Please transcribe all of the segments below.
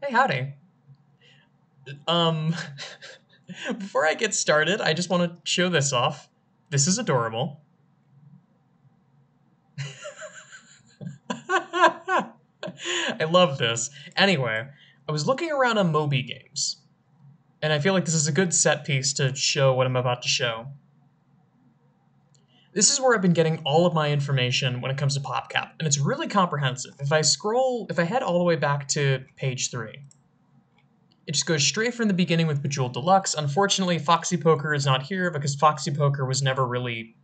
Hey, howdy. Um, before I get started, I just want to show this off. This is adorable. I love this. Anyway, I was looking around on Moby Games, and I feel like this is a good set piece to show what I'm about to show. This is where I've been getting all of my information when it comes to PopCap, and it's really comprehensive. If I head all the way back to page 3, it just goes straight from the beginning with Bejeweled Deluxe. Unfortunately, Foxy Poker is not here because Foxy Poker was never really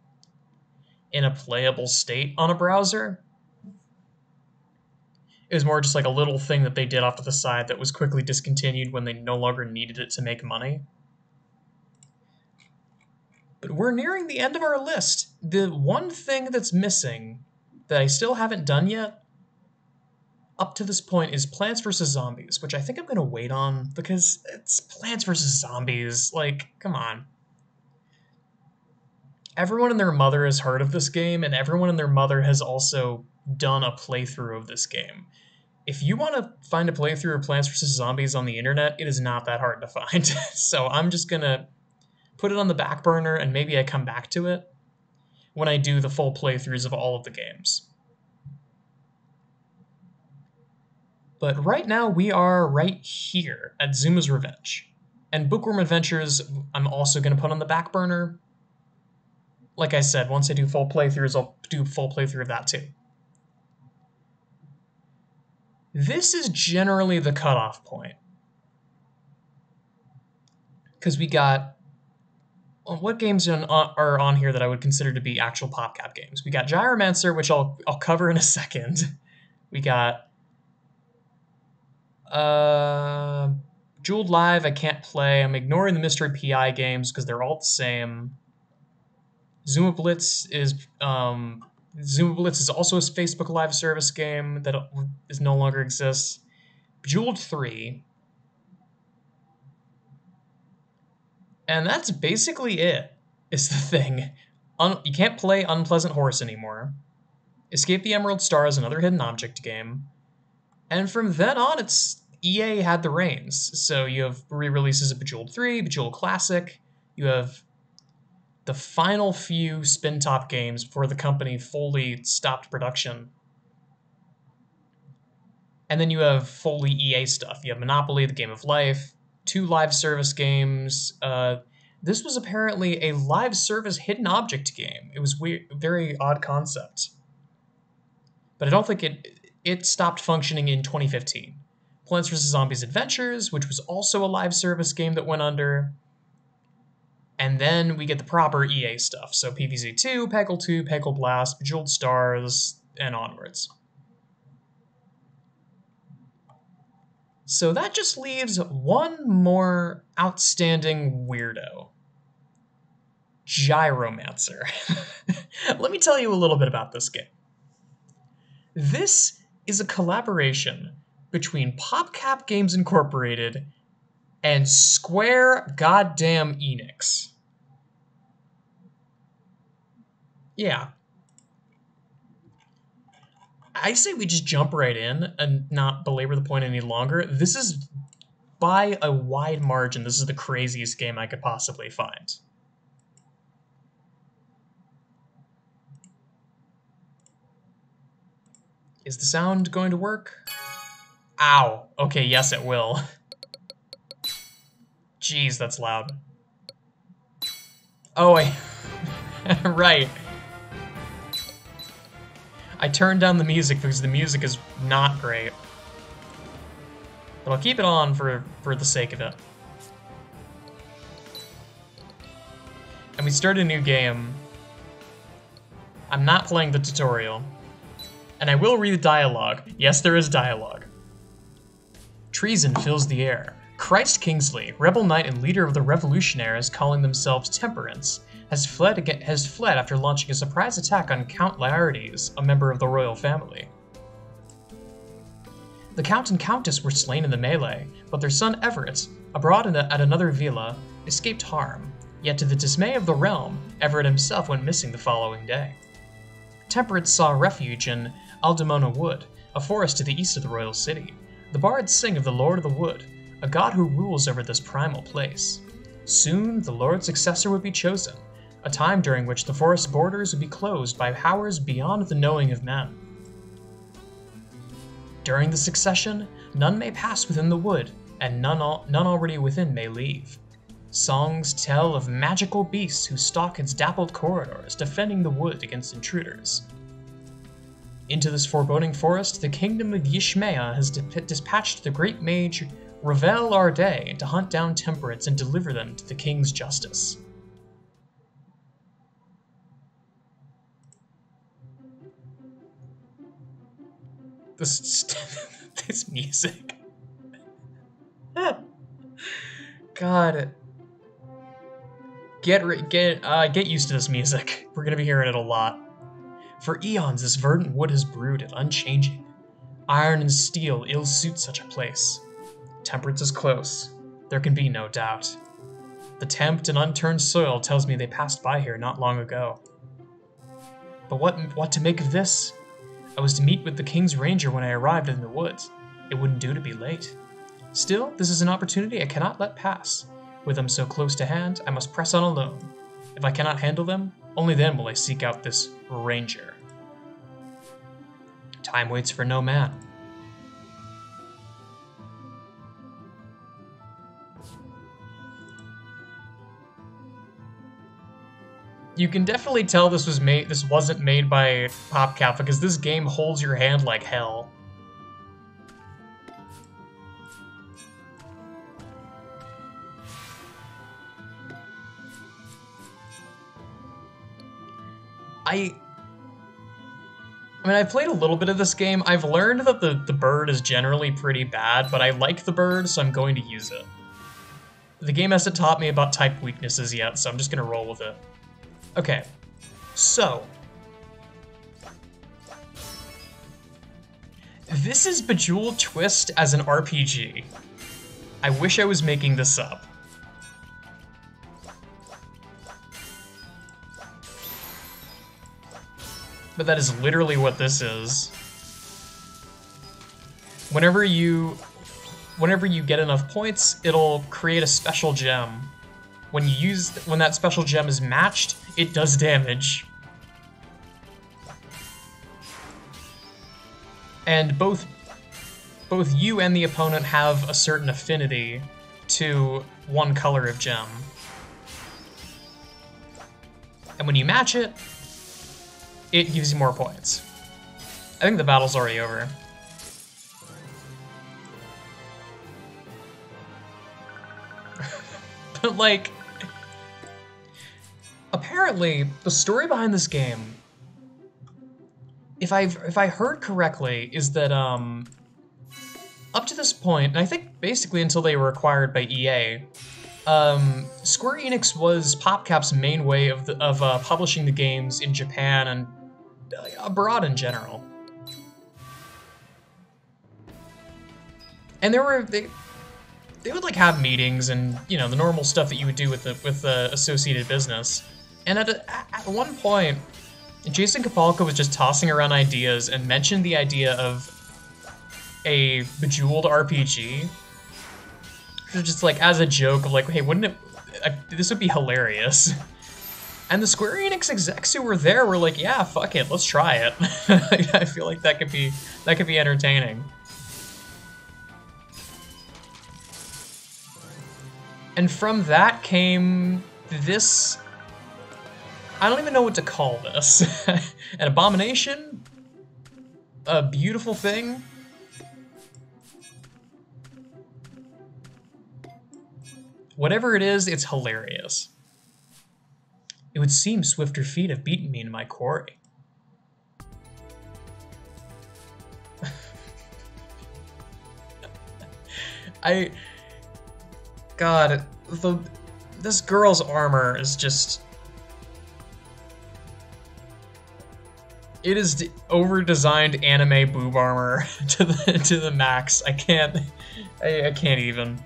in a playable state on a browser. It was more just like a little thing that they did off to the side that was quickly discontinued when they no longer needed it to make money. But we're nearing the end of our list. The one thing that's missing that I still haven't done yet up to this point is Plants vs. Zombies, which I think I'm going to wait on because it's Plants vs. Zombies. Like, come on. Everyone and their mother has heard of this game, and everyone and their mother has also done a playthrough of this game. If you want to find a playthrough of Plants vs. Zombies on the internet, it is not that hard to find. So I'm just going to put it on the back burner, and maybe I come back to it when I do the full playthroughs of all of the games. But right now, we are right here at Zuma's Revenge. And Bookworm Adventures, I'm also going to put on the back burner. Like I said, once I do full playthroughs, I'll do a full playthrough of that too. This is generally the cutoff point. Because we got... what games are on here that I would consider to be actual PopCap games? We got Gyromancer, which I'll cover in a second. We got... Bejeweled Live, I can't play. I'm ignoring the Mystery PI games because they're all the same. Zuma Blitz is also a Facebook Live service game that is no longer exists. Bejeweled 3. And that's basically it, is the thing. You can't play Unpleasant Horse anymore. Escape the Emerald Star is another hidden object game. And from then on, it's EA had the reins. So you have re-releases of Bejeweled 3, Bejeweled Classic. You have the final few spin-top games before the company fully stopped production. And then you have fully EA stuff. You have Monopoly, The Game of Life, 2 live service games. This was apparently a live service hidden object game. It was weird, very odd concept. But I don't think it stopped functioning in 2015. Plants vs. Zombies Adventures, which was also a live service game that went under. And then we get the proper EA stuff. So PvZ2, Peggle 2, Peggle Blast, Bejeweled Stars, and onwards. So that just leaves one more outstanding weirdo. Gyromancer. Let me tell you a little bit about this game. This is a collaboration between PopCap Games Incorporated and Square goddamn Enix. Yeah. I say we just jump right in and not belabor the point any longer. This is, by a wide margin, this is the craziest game I could possibly find. Is the sound going to work? Ow. Okay, yes it will. Jeez, that's loud. Oh, right. I turned down the music because the music is not great. But I'll keep it on for the sake of it. And we start a new game. I'm not playing the tutorial. And I will read the dialogue. Yes, there is dialogue. Treason fills the air. Christ Kingsley, rebel knight and leader of the revolutionaries calling themselves Temperance, has fled after launching a surprise attack on Count Laertes, a member of the royal family. The Count and Countess were slain in the melee, but their son Everett, abroad at another villa, escaped harm. Yet to the dismay of the realm, Everett himself went missing the following day. Temperance saw refuge in Aldemona Wood, a forest to the east of the royal city. The bards sing of the Lord of the Wood, a god who rules over this primal place. Soon, the Lord's successor would be chosen, a time during which the forest borders would be closed by powers beyond the knowing of men. During the succession, none may pass within the wood, and none already within may leave. Songs tell of magical beasts who stalk its dappled corridors, defending the wood against intruders. Into this foreboding forest, the kingdom of Yishmea has dispatched the great mage Revel Arday to hunt down temperance and deliver them to the king's justice. This music. God. Get used to this music. We're gonna be hearing it a lot. For eons, this verdant wood has brooded, unchanging. Iron and steel ill suit such a place. Temperance is close. There can be no doubt. The tempt and unturned soil tells me they passed by here not long ago. But what to make of this? I was to meet with the King's Ranger when I arrived in the woods. It wouldn't do to be late. Still, this is an opportunity I cannot let pass. With them so close to hand, I must press on alone. If I cannot handle them, only then will I seek out this ranger. Time waits for no man. You can definitely tell this wasn't made by PopCap because this game holds your hand like hell. I mean, I've played a little bit of this game. I've learned that the bird is generally pretty bad, but I like the bird, so I'm going to use it. The game hasn't taught me about type weaknesses yet, so I'm just going to roll with it. Okay, so this is Bejeweled Twist as an RPG. I wish I was making this up. But that is literally what this is. Whenever you get enough points, it'll create a special gem. When that special gem is matched, it does damage. And both you and the opponent have a certain affinity to one color of gem. And when you match it, it gives you more points. I think the battle's already over. But like, apparently the story behind this game, if I heard correctly, is that up to this point, and I think basically until they were acquired by EA, Square Enix was PopCap's main way of publishing the games in Japan and abroad in general. And they would like have meetings and, you know, the normal stuff that you would do with the associated business. And at one point, Jason Kapalka was just tossing around ideas and mentioned the idea of a Bejeweled RPG. Just like as a joke of like, hey, wouldn't it? This would be hilarious. And the Square Enix execs who were there were like, yeah, fuck it, let's try it. I feel like that could be entertaining. And from that came this. I don't even know what to call this. An abomination? A beautiful thing? Whatever it is, it's hilarious. It would seem swifter feet have beaten me in my quarry. God, this girl's armor is just... It is the over-designed anime boob armor to the max. I can't even.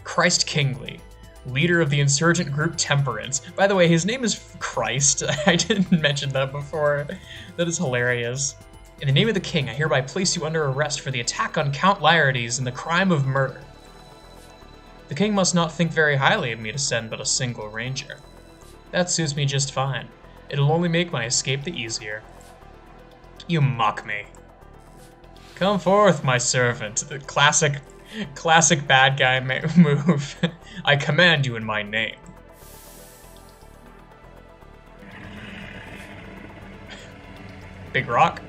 Christ Kingley, leader of the insurgent group Temperance. By the way, his name is Christ. I didn't mention that before. That is hilarious. In the name of the king, I hereby place you under arrest for the attack on Count Laertes and the crime of murder. The king must not think very highly of me to send but a single ranger. That suits me just fine. It'll only make my escape the easier. You mock me. Come forth, my servant. The classic bad guy move. I command you in my name. Big rock.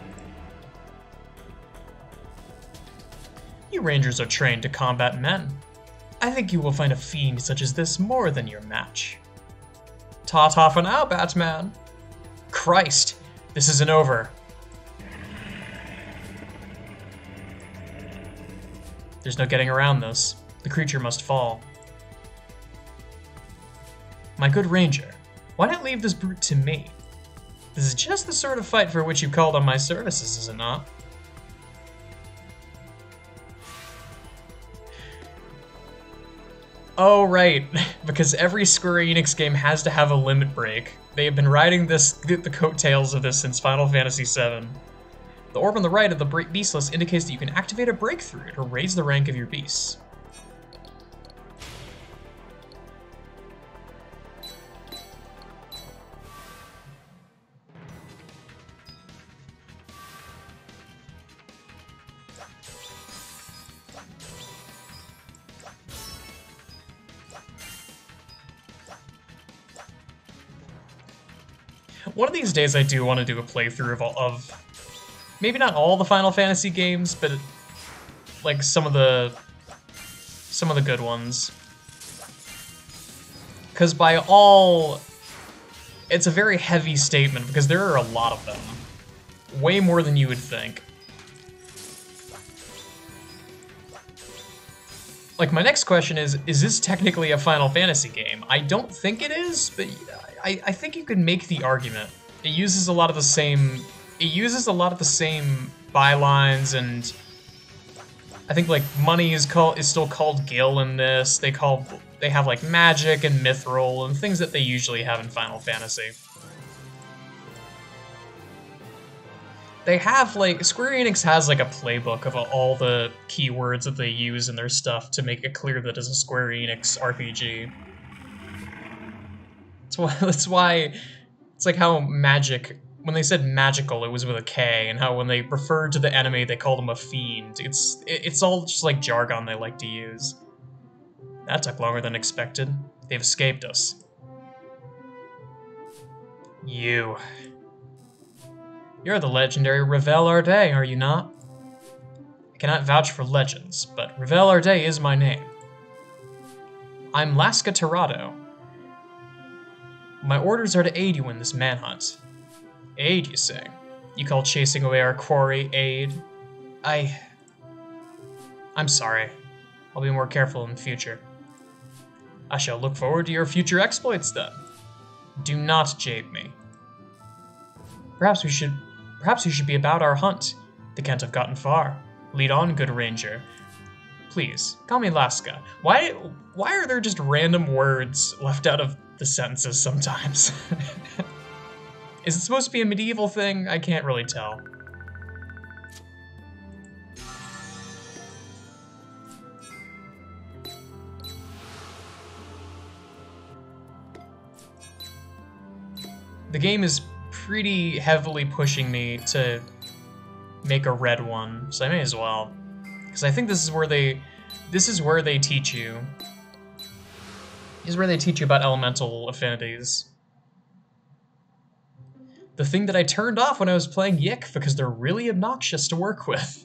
You rangers are trained to combat men. I think you will find a fiend such as this more than your match. Ta-ta for now, Batman. Christ, this isn't over. There's no getting around this. The creature must fall. My good ranger, why not leave this brute to me? This is just the sort of fight for which you called on my services, is it not? Oh, right, because every Square Enix game has to have a limit break. They have been riding the coattails of this since Final Fantasy VII. The orb on the right of the beast list indicates that you can activate a breakthrough to raise the rank of your beasts. One of these days I do want to do a playthrough of maybe not all the Final Fantasy games, but like some of the good ones. Because by all, it's a very heavy statement because there are a lot of them. Way more than you would think. Like, my next question is this technically a Final Fantasy game? I don't think it is, but I think you can make the argument. It uses a lot of the same bylines, and I think like money is still called Gil in this. They have like magic and mithril and things that they usually have in Final Fantasy. They have like Square Enix has like a playbook of all the keywords that they use in their stuff to make it clear that it's a Square Enix RPG. That's why it's like how magic, when they said magical, it was with a K, and how when they referred to the enemy, they called him a fiend. It's all just like jargon they like to use. That took longer than expected. They've escaped us. You're the legendary Revel Arday, are you not? I cannot vouch for legends, but Revel Arday is my name. I'm Laska Tirado. My orders are to aid you in this manhunt. Aid, you say? You call chasing away our quarry aid? I'm sorry. I'll be more careful in the future. I shall look forward to your future exploits, then. Do not jape me. Perhaps we should be about our hunt. They can't have gotten far. Lead on, good ranger. Please, call me Laska. Why are there just random words left out of the sentences sometimes? Is it supposed to be a medieval thing? I can't really tell. The game is pretty heavily pushing me to make a red one, so I may as well. Because I think this is where they teach you. This is where they teach you about elemental affinities. The thing that I turned off when I was playing Yik because they're really obnoxious to work with.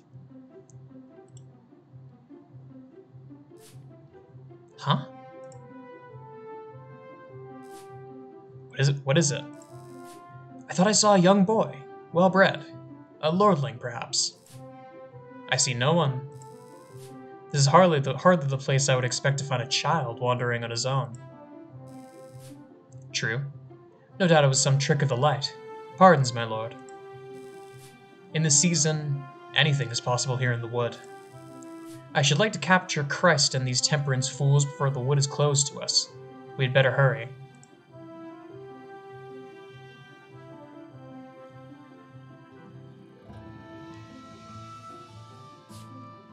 Huh? What is it? I thought I saw a young boy. Well-bred. A lordling, perhaps. I see no one. This is hardly the place I would expect to find a child wandering on his own. True. No doubt it was some trick of the light. Pardons, my lord. In this season, anything is possible here in the wood. I should like to capture Christ and these temperance fools before the wood is closed to us. We'd better hurry.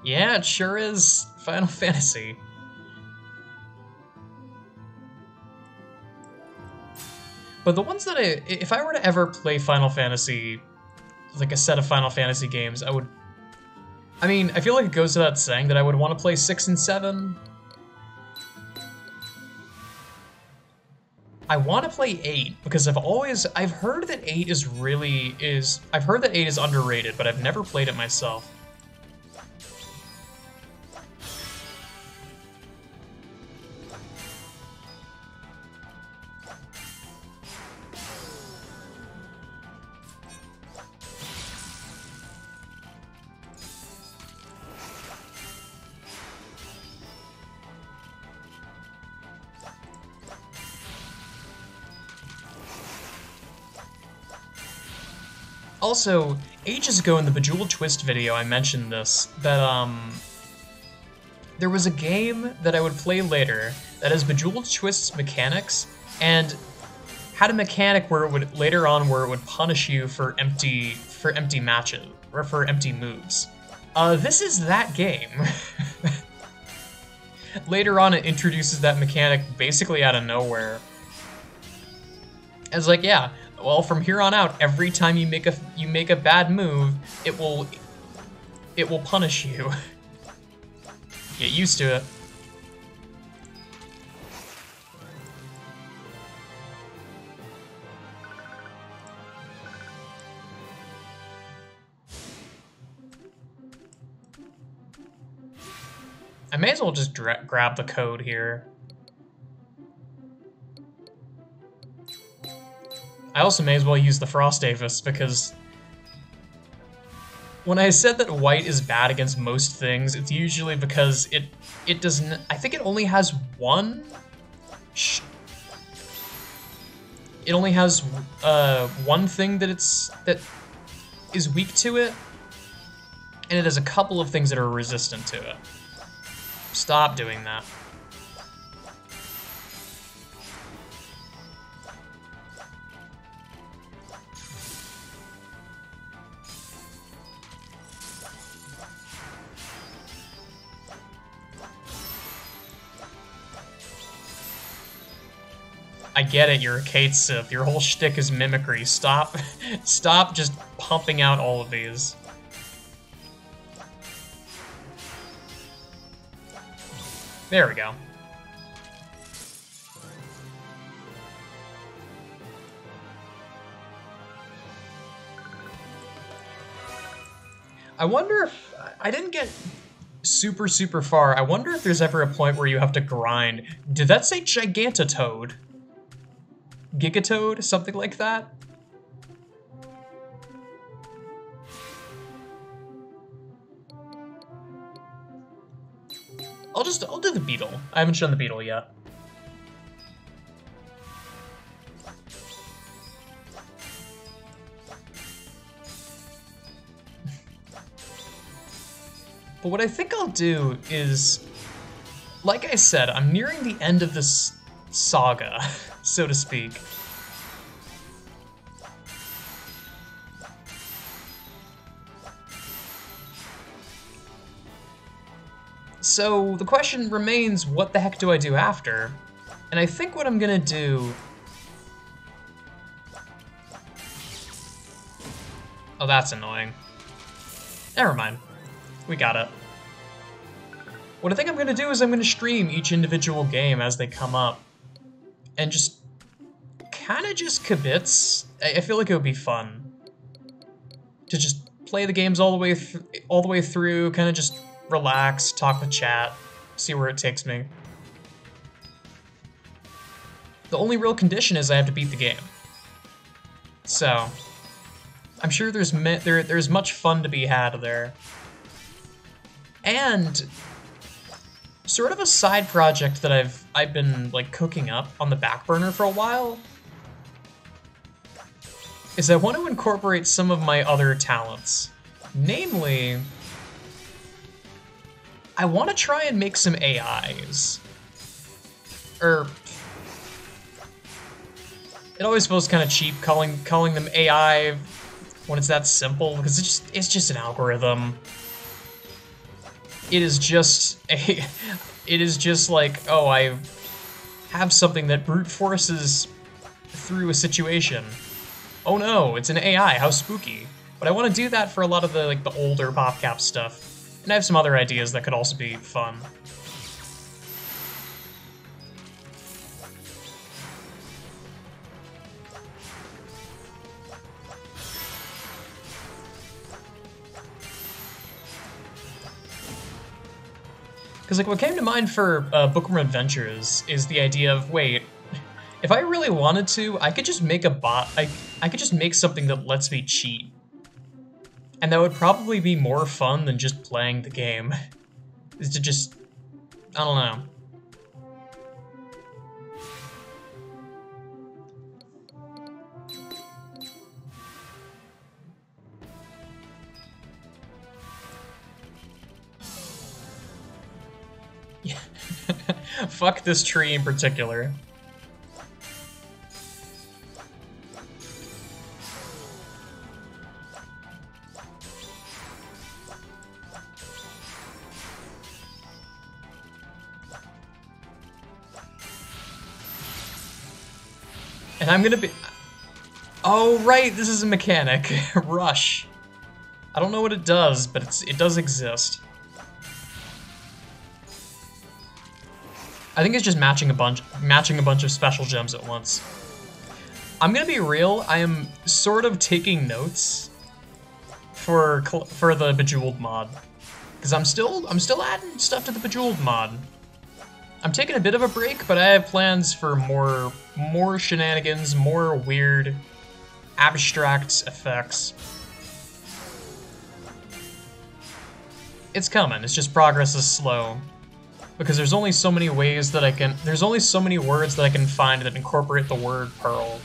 Yeah, it sure is Final Fantasy. But the ones that if I were to ever play Final Fantasy, like a set of Final Fantasy games, I mean, I feel like it goes without saying that I would want to play 6 and 7. I want to play 8 because I've heard that 8 I've heard that 8 is underrated, but I've never played it myself. Also, ages ago in the Bejeweled Twist video, I mentioned this, that, there was a game that I would play later that has Bejeweled Twist's mechanics, and had a mechanic where it would, later on, where it would punish you for empty matches, or for empty moves. This is that game. Later on, it introduces that mechanic basically out of nowhere. It's like, yeah, well, from here on out, every time you make a bad move, it will punish you. Get used to it. I may as well just grab the code here. I also may as well use the Frost Aphis, because when I said that white is bad against most things, it's usually because it doesn't. I think it only has one. It only has one thing that is weak to it, and it has a couple of things that are resistant to it. Stop doing that. I get it, you're a Kate Sith. Your whole shtick is mimicry. Stop just pumping out all of these. There we go. I wonder if... I didn't get super far. I wonder if there's ever a point where you have to grind. Did that say Gigantatoad? Gigatoad? Something like that? I'll do the beetle. I haven't shown the beetle yet. But what I think I'll do is, like I said, I'm nearing the end of this saga, so to speak. So the question remains, what the heck do I do after? And I think what I'm gonna do... Oh, that's annoying. Never mind. We got it. What I think I'm gonna do is I'm gonna stream each individual game as they come up. And just... kinda just kibitz. I feel like it would be fun. To just play the games all the way through, kinda just relax, talk with chat, see where it takes me. The only real condition is I have to beat the game. So, I'm sure there's much fun to be had there. And sort of a side project that I've been like cooking up on the back burner for a while is I want to incorporate some of my other talents. Namely, I want to try and make some AIs. It always feels kind of cheap calling them AI when it's that simple, because it's just an algorithm. It is just a... It is just like, oh, I have something that brute forces through a situation. Oh no, it's an AI, how spooky. But I want to do that for a lot of the, like, the older PopCap stuff. And I have some other ideas that could also be fun. Because, like, what came to mind for Bookworm Adventures is the idea of, wait, if I really wanted to, I could just make a bot, I could just make something that lets me cheat. And that would probably be more fun than just playing the game. Is to just, I don't know. Yeah. Fuck this tree in particular. And I'm gonna be... Oh, right, this is a mechanic. Rush. I don't know what it does, but it does exist. I think it's just matching a bunch of special gems at once. I'm gonna be real, I am sort of taking notes for the Bejeweled mod. Because I'm still adding stuff to the Bejeweled mod. I'm taking a bit of a break, but I have plans for more shenanigans, more weird, abstract effects. It's coming, it's just progress is slow. Because there's only so many ways that there's only so many words that I can find that incorporate the word pearl.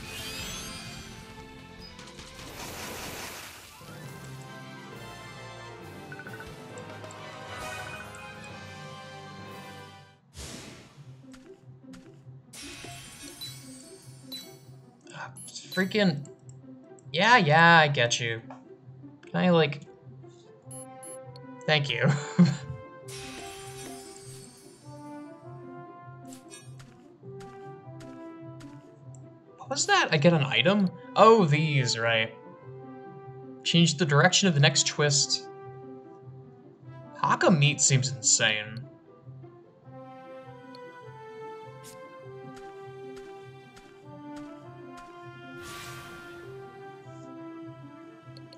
Freaking... Yeah, I get you. Can I, like... Thank you. What was that? I get an item? Oh, these, right. Change the direction of the next twist. Haka meat seems insane.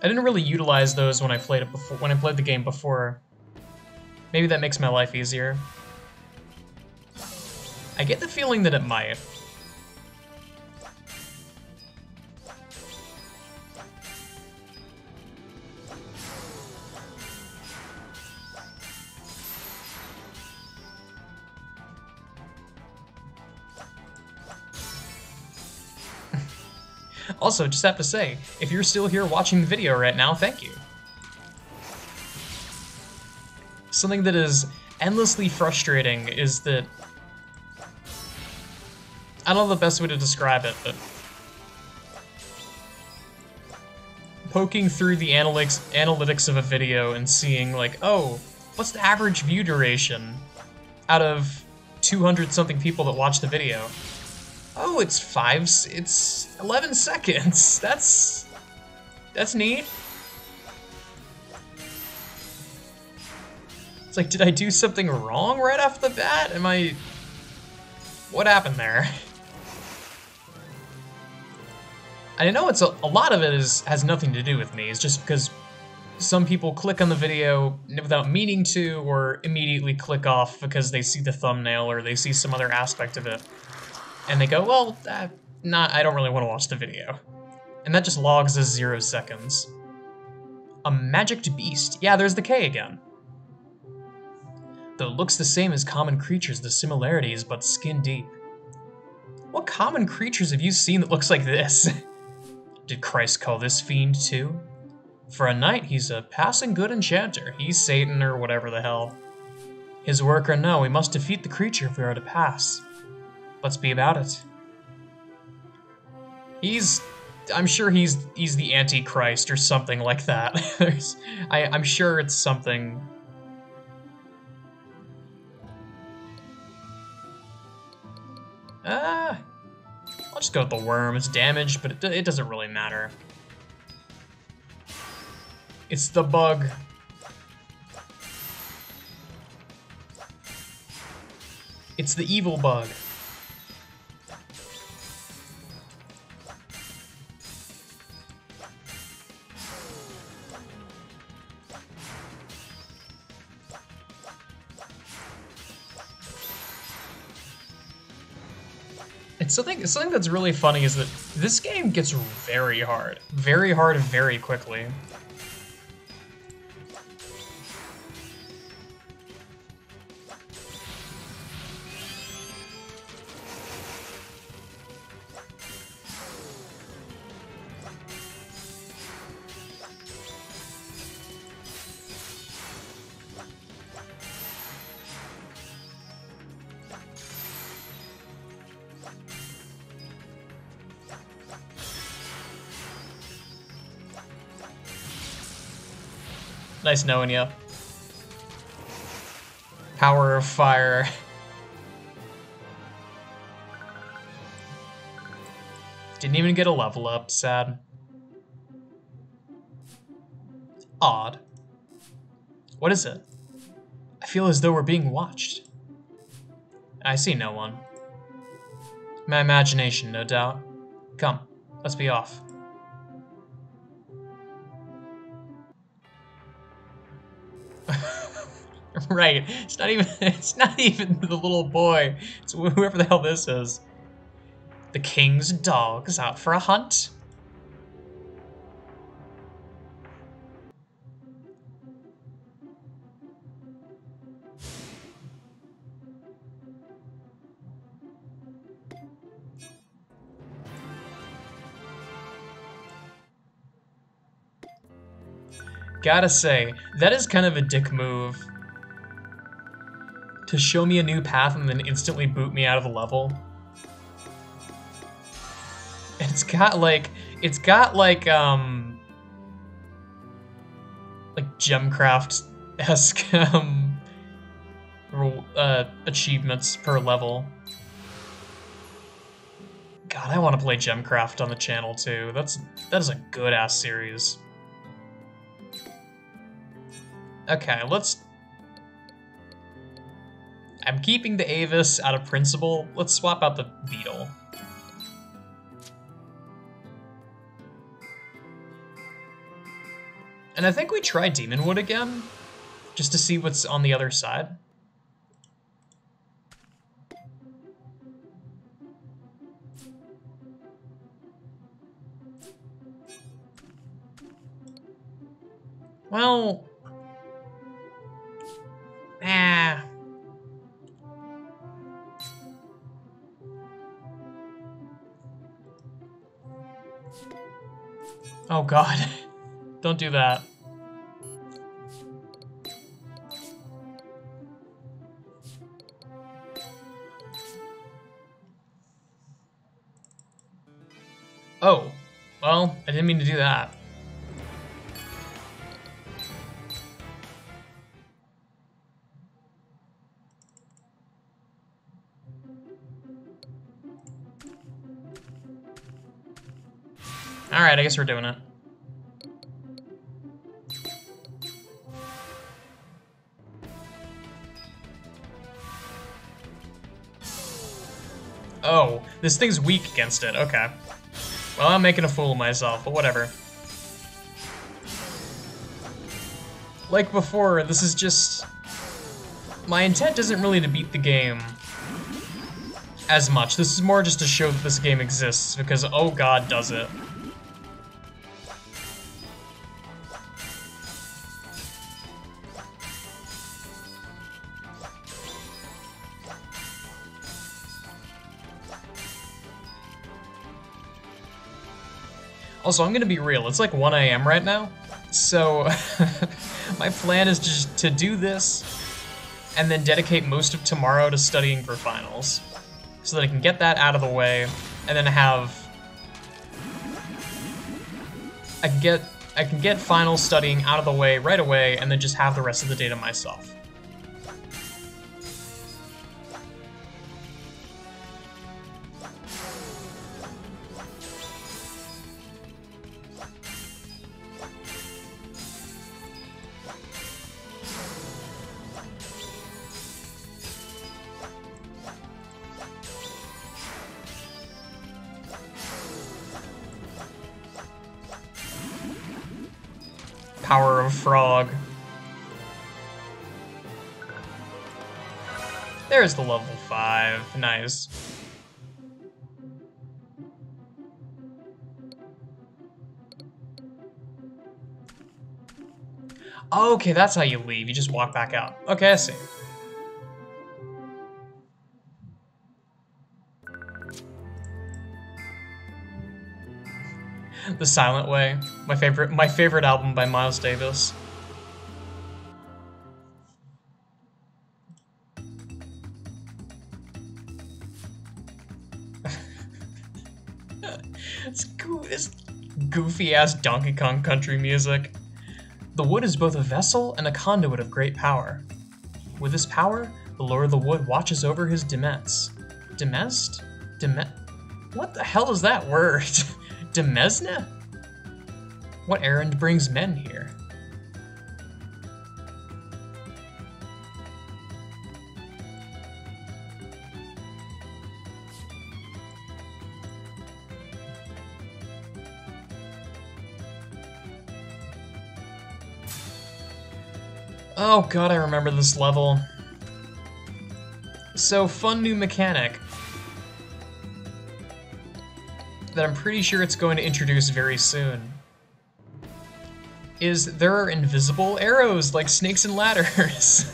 I didn't really utilize those when I played the game before. Maybe that makes my life easier. I get the feeling that it might. Also, just have to say, if you're still here watching the video right now, thank you. Something that is endlessly frustrating is that... I don't know the best way to describe it, but... poking through the analytics of a video and seeing, like, oh, what's the average view duration out of 200-something people that watch the video? Oh, it's 11 seconds. That's neat. It's like, did I do something wrong right off the bat? What happened there? I know it's a lot of it has nothing to do with me. It's just because some people click on the video without meaning to, or immediately click off because they see the thumbnail or they see some other aspect of it. And they go, well, I don't really want to watch the video. And that just logs as 0 seconds. A magicked beast. Yeah, there's the K again. Though it looks the same as common creatures, the similarity is but skin deep. What common creatures have you seen that looks like this? Did Christ call this fiend too? For a knight, he's a passing good enchanter. He's Satan or whatever the hell. His work or no, we must defeat the creature if we are to pass. Let's be about it. I'm sure he's the Antichrist or something like that. I'm sure it's something I'll just go with the worm. It's damaged, but it doesn't really matter. It's the bug. It's the evil bug. Something that's really funny is that this game gets very hard very quickly. Nice knowing you. Power of fire. Didn't even get a level up, sad. Odd. What is it? I feel as though we're being watched. I see no one. My imagination, no doubt. Come, let's be off. Right, it's not even the little boy. It's whoever the hell this is. The king's dog is out for a hunt. Gotta say, that is kind of a dick move. To show me a new path and then instantly boot me out of the level. It's got like Gemcraft-esque achievements per level. God, I want to play Gemcraft on the channel too. That is a good ass series. Okay, I'm keeping the Avis out of principle. Let's swap out the Beetle. And I think we try Demonwood again, just to see what's on the other side. Well... Oh god. Don't do that. Oh. Well, I didn't mean to do that. Alright, I guess we're doing it. Oh, this thing's weak against it, okay. Well, I'm making a fool of myself, but whatever. Like before, this is just... My intent isn't really to beat the game as much. This is more just to show that this game exists, because oh god, does it. Also, I'm gonna be real, it's like 1 AM right now, so my plan is just to do this and then dedicate most of tomorrow to studying for finals, so that I can get that out of the way, and then I can get final studying out of the way right away, and then just have the rest of the day to myself. power of frog. There's the level 5. Nice. Okay, that's how you leave. You just walk back out. Okay, I see. The Silent Way, my favorite album by Miles Davis. It's goofy ass Donkey Kong country music. The wood is both a vessel and a conduit of great power. With this power, the Lord of the Wood watches over his demesne. Demest? What the hell is that word? Demesne? What errand brings men here? Oh god, I remember this level. So, fun new mechanic that I'm pretty sure it's going to introduce very soon is there are invisible arrows like snakes and ladders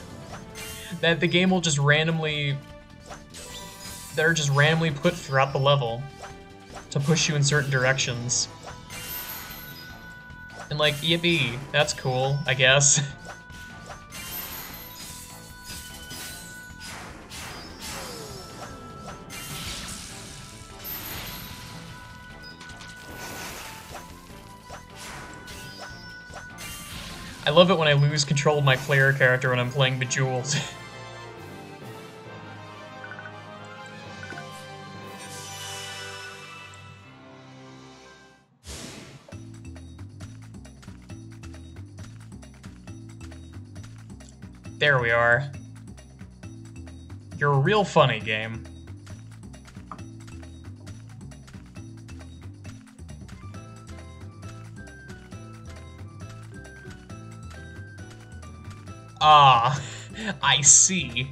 that the game will just randomly put throughout the level to push you in certain directions. And like, yippee, that's cool, I guess. I love it when I lose control of my player character when I'm playing Bejeweled. There we are. You're a real funny game. Ah, I see.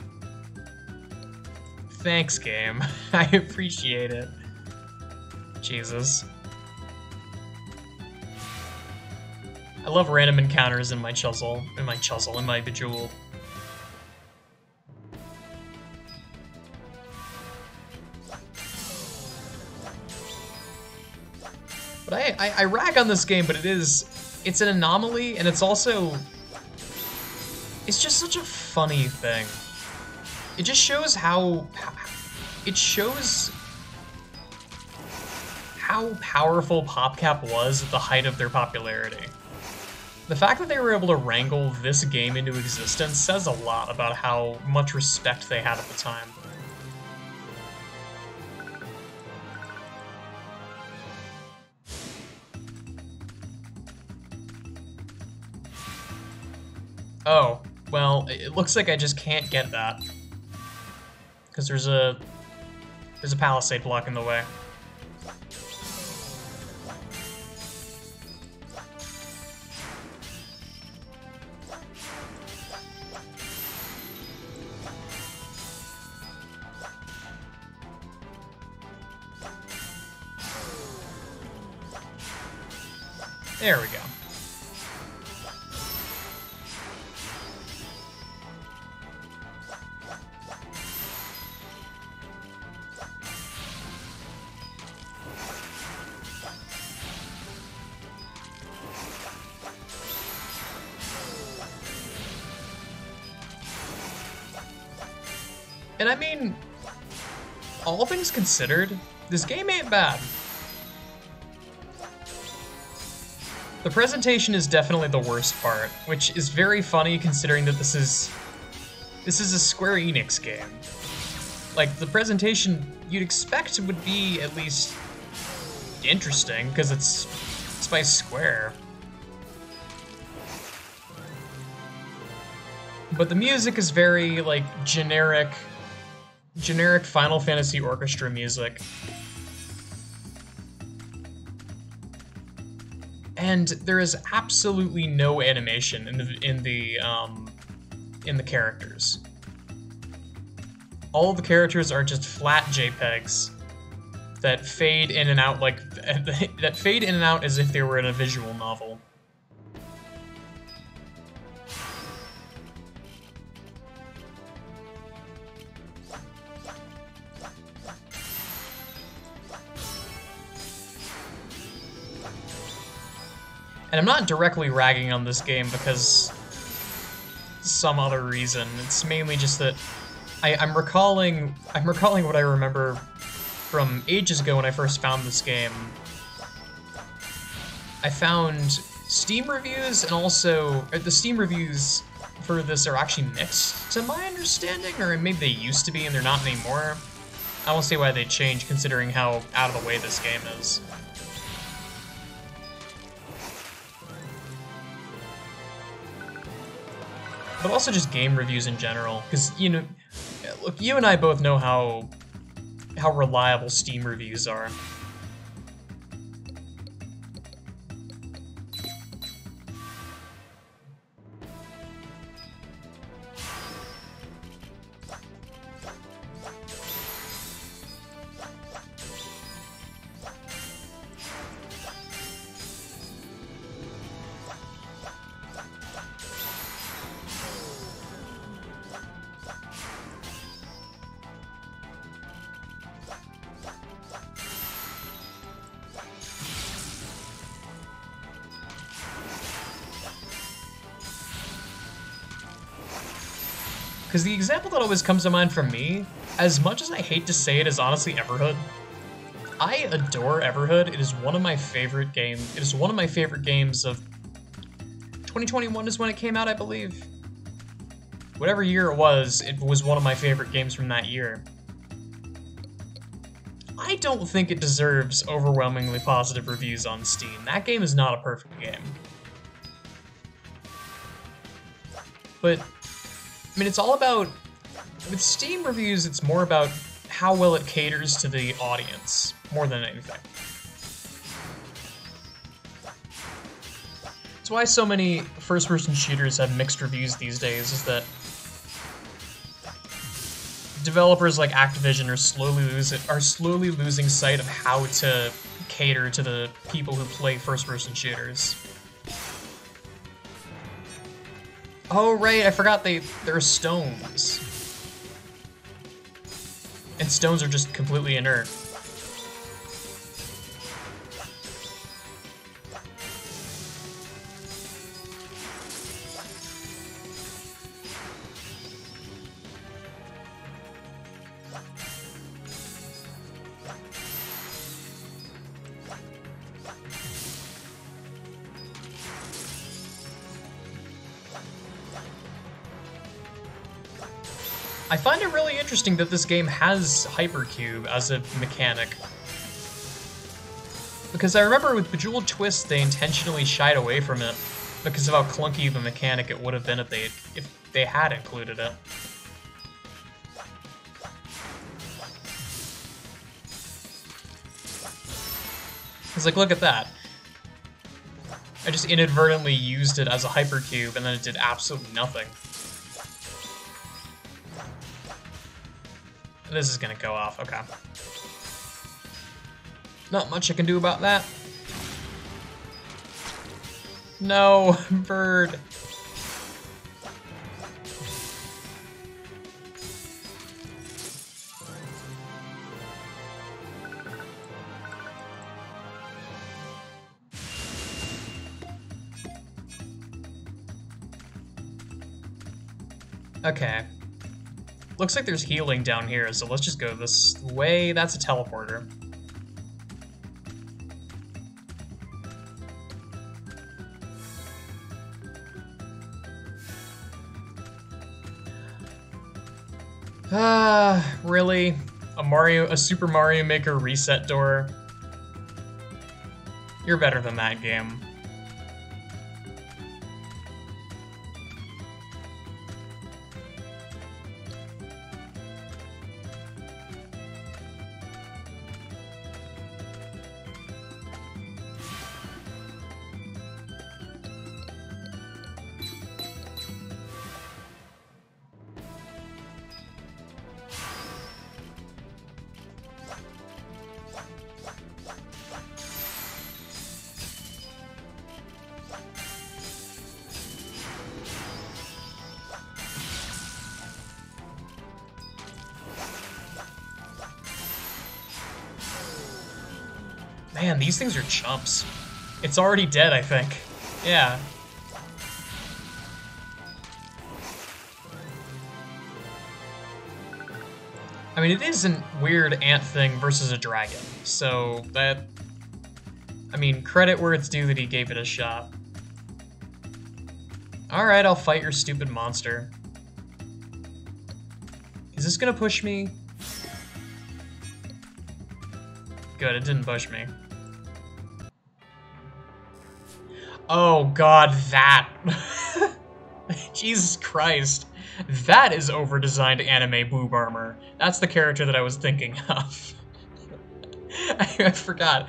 Thanks, game. I appreciate it. Jesus. I love random encounters in my in my Bejeweled. But I rag on this game, but it's an anomaly, and it's just such a funny thing. It just shows how powerful PopCap was at the height of their popularity. The fact that they were able to wrangle this game into existence says a lot about how much respect they had at the time. Oh, well, it looks like I just can't get that. Because there's a palisade blocking the way. There we go. And I mean, all things considered, this game ain't bad. The presentation is definitely the worst part, which is very funny considering that this is a Square Enix game. Like, the presentation you'd expect would be at least interesting, because it's by Square. But the music is very, like, generic Final Fantasy orchestra music. and there is absolutely no animation in the characters. All of the characters are just flat JPEGs that fade in and out that fade in and out as if they were in a visual novel. And I'm not directly ragging on this game because some other reason. It's mainly just that I'm recalling what I remember from ages ago when I first found this game. I found Steam reviews, and also the Steam reviews for this are actually mixed, to my understanding, or maybe they used to be and they're not anymore. I won't say why they changed, considering how out of the way this game is. But also just game reviews in general, because, you know, look, you and I both know how reliable Steam reviews are. Because the example that always comes to mind from me, as much as I hate to say it, is honestly Everhood. I adore Everhood. It is one of my favorite games. It is one of my favorite games of 2021 is when it came out, I believe. Whatever year it was one of my favorite games from that year. I don't think it deserves overwhelmingly positive reviews on Steam. That game is not a perfect game. But I mean, it's all about, with Steam reviews, it's more about how well it caters to the audience, more than anything. It's why so many first-person shooters have mixed reviews these days, is that developers like Activision are slowly losing sight of how to cater to the people who play first-person shooters. Oh, right, I forgot there are stones. And stones are just completely inert. I find it really interesting that this game has Hypercube as a mechanic. Because I remember with Bejeweled Twist, they intentionally shied away from it because of how clunky of a mechanic it would have been if they had included it. It's like, look at that. I just inadvertently used it as a Hypercube and then it did absolutely nothing. This is gonna go off, okay. Not much I can do about that. No, bird. Okay. Looks like there's healing down here, so let's just go this way. That's a teleporter. Really? A Super Mario Maker reset door? You're better than that, game. Man, these things are chumps. It's already dead, I think. Yeah. I mean, it is a weird ant thing versus a dragon, so that... I mean, credit where it's due that he gave it a shot. Alright, I'll fight your stupid monster. Is this gonna push me? Good, it didn't push me. Oh god, that! Jesus Christ. That is over-designed anime boob armor. That's the character that I was thinking of. I forgot.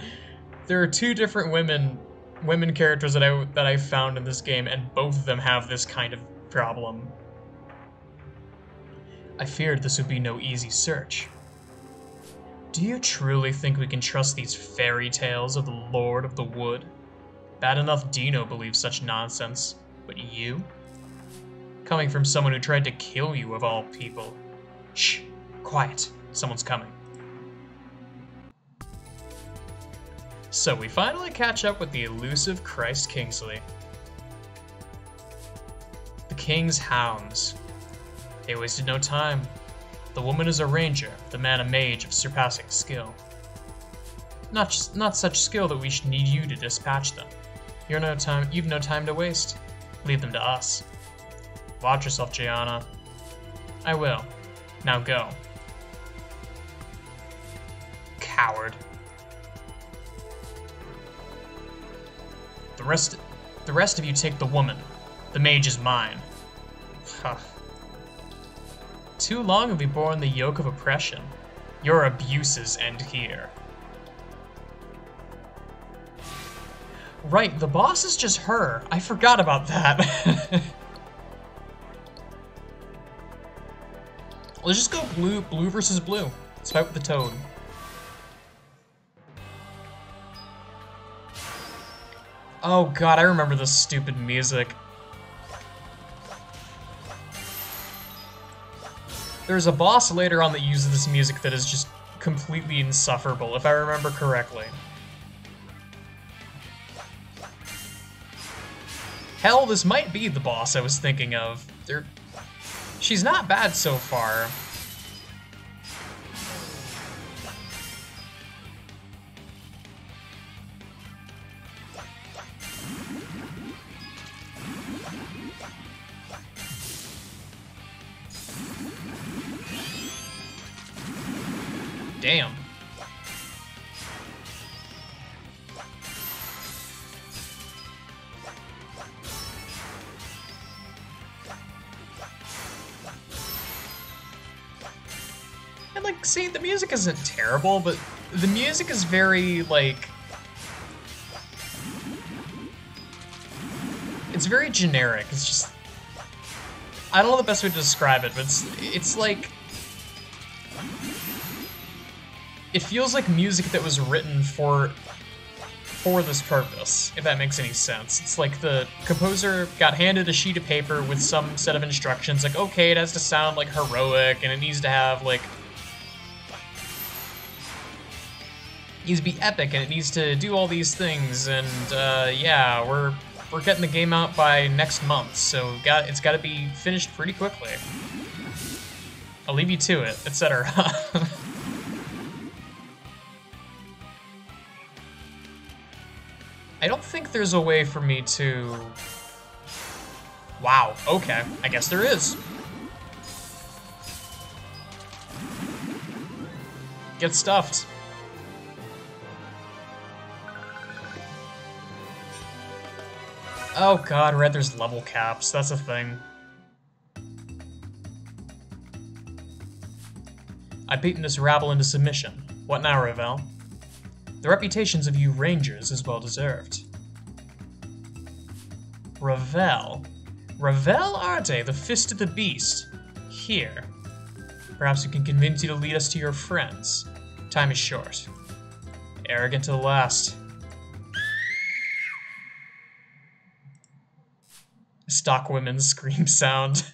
There are two different women characters that I found in this game, and both of them have this kind of problem. I feared this would be no easy search. Do you truly think we can trust these fairy tales of the Lord of the Wood? Bad enough Dino believes such nonsense, but you? Coming from someone who tried to kill you of all people. Shh, quiet, someone's coming. So we finally catch up with the elusive Christ Kingsley. The King's Hounds. They wasted no time. The woman is a ranger, the man a mage of surpassing skill. Not such skill that we should need you to dispatch them. You've no time to waste. Leave them to us. Watch yourself, Gianna. I will. Now go. Coward. The rest of you take the woman. The mage is mine. Huh. Too long have we borne the yoke of oppression. Your abuses end here. Right, the boss is just her. I forgot about that. Let's just go blue versus blue. Let's fight with the toad. Oh god, I remember this stupid music. There's a boss later on that uses this music that is just completely insufferable, if I remember correctly. Hell, this might be the boss I was thinking of. She's not bad so far. Damn. And like, see, the music isn't terrible, but the music is very, like... It's very generic. It's just... I don't know the best way to describe it, but it's like... It feels like music that was written for this purpose, if that makes any sense. It's like the composer got handed a sheet of paper with some set of instructions, like, okay, it has to sound like heroic, and it needs to have, like... It needs to be epic, and it needs to do all these things, and, yeah, we're getting the game out by next month, so it's gotta be finished pretty quickly. I'll leave you to it, etc. I don't think there's a way for me to... Wow, okay, I guess there is. Get stuffed. Oh god, right, there's level caps, that's a thing. I've beaten this rabble into submission. What now, Ravel? The reputations of you rangers is well deserved. Ravel? Ravel Arte, the fist of the beast. Here. Perhaps we can convince you to lead us to your friends. Time is short. Arrogant to the last. Stock women's scream sound.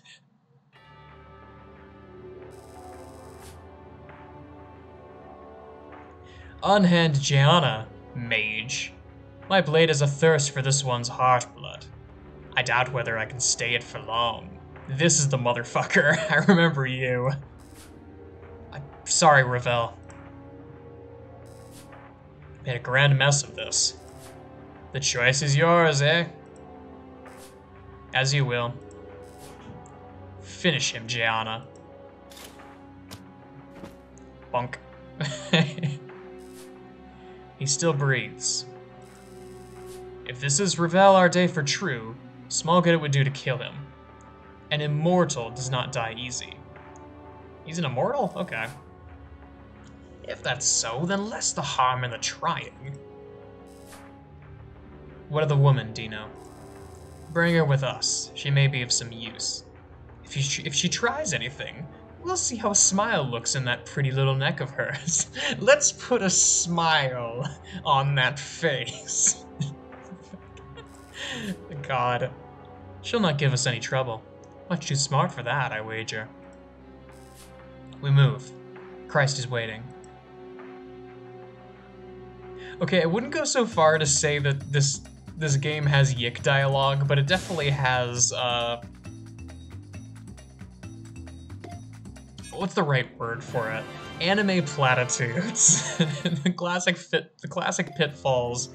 Unhand Gianna. Mage. My blade has a thirst for this one's heart blood. I doubt whether I can stay it for long. This is the motherfucker. I remember you. I'm sorry, Ravel. Made a grand mess of this. The choice is yours, eh? As you will. Finish him, Gianna. Bunk. He still breathes. If this is Ravel Arde for true, small good it would do to kill him. An immortal does not die easy. He's an immortal? Okay. If that's so, then less the harm in the trying. What of the woman, Dino? Bring her with us. She may be of some use. If she tries anything, we'll see how a smile looks in that pretty little neck of hers. Let's put a smile on that face. God. She'll not give us any trouble. Much too smart for that, I wager. We move. Christ is waiting. Okay, I wouldn't go so far to say that this game has yick dialogue, but it definitely has, what's the right word for it? Anime platitudes. The classic pitfalls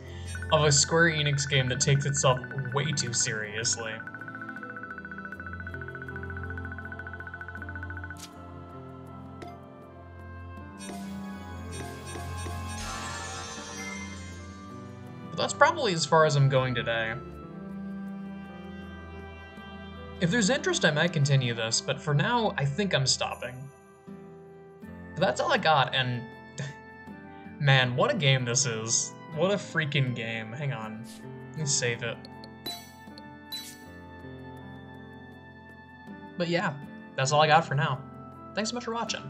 of a Square Enix game that takes itself way too seriously. But that's probably as far as I'm going today. If there's interest, I might continue this, but for now, I think I'm stopping. But that's all I got, and man, what a game this is. What a freaking game. Hang on. Let me save it. But yeah, that's all I got for now. Thanks so much for watching.